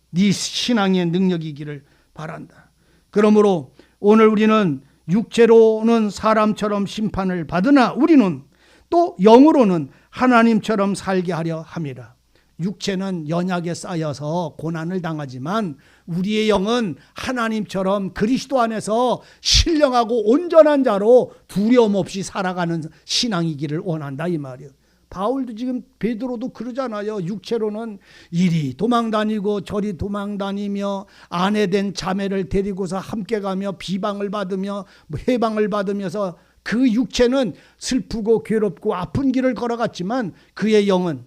네 신앙의 능력이기를 바란다. 그러므로 오늘 우리는 육체로는 사람처럼 심판을 받으나 우리는 또 영으로는 하나님처럼 살게 하려 함이라. 육체는 연약에 쌓여서 고난을 당하지만 우리의 영은 하나님처럼 그리스도 안에서 신령하고 온전한 자로 두려움 없이 살아가는 신앙이기를 원한다 이 말이에요. 바울도 지금 베드로도 그러잖아요. 육체로는 이리 도망다니고 저리 도망다니며 아내된 자매를 데리고서 함께 가며 비방을 받으며 해방을 받으면서 그 육체는 슬프고 괴롭고 아픈 길을 걸어갔지만 그의 영은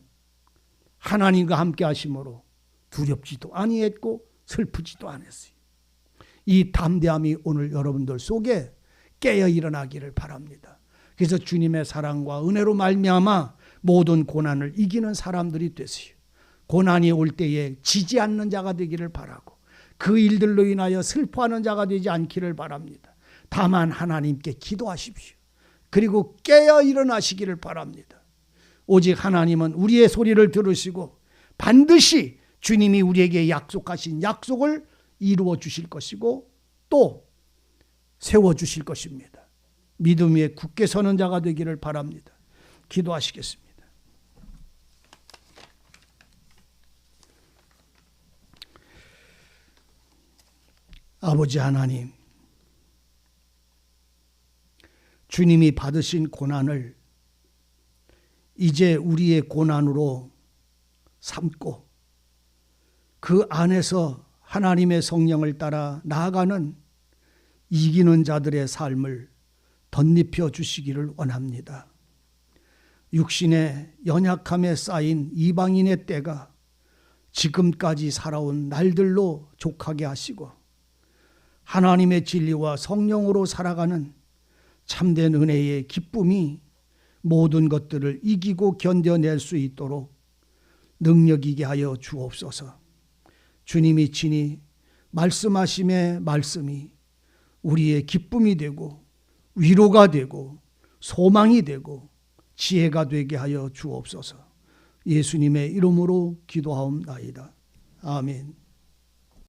하나님과 함께 하심으로 두렵지도 아니했고 슬프지도 않았어요. 이 담대함이 오늘 여러분들 속에 깨어 일어나기를 바랍니다. 그래서 주님의 사랑과 은혜로 말미암아 모든 고난을 이기는 사람들이 되세요. 고난이 올 때에 지지 않는 자가 되기를 바라고 그 일들로 인하여 슬퍼하는 자가 되지 않기를 바랍니다. 다만 하나님께 기도하십시오. 그리고 깨어 일어나시기를 바랍니다. 오직 하나님은 우리의 소리를 들으시고 반드시 주님이 우리에게 약속하신 약속을 이루어 주실 것이고 또 세워 주실 것입니다. 믿음 위에 굳게 서는 자가 되기를 바랍니다. 기도하시겠습니다. 아버지 하나님, 주님이 받으신 고난을 이제 우리의 고난으로 삼고 그 안에서 하나님의 성령을 따라 나아가는 이기는 자들의 삶을 덧입혀 주시기를 원합니다. 육신의 연약함에 쌓인 이방인의 때가 지금까지 살아온 날들로 족하게 하시고 하나님의 진리와 성령으로 살아가는 참된 은혜의 기쁨이 모든 것들을 이기고 견뎌낼 수 있도록 능력이게 하여 주옵소서. 주님이 친히 말씀하심의 말씀이 우리의 기쁨이 되고 위로가 되고 소망이 되고 지혜가 되게 하여 주옵소서. 예수님의 이름으로 기도하옵나이다. 아멘.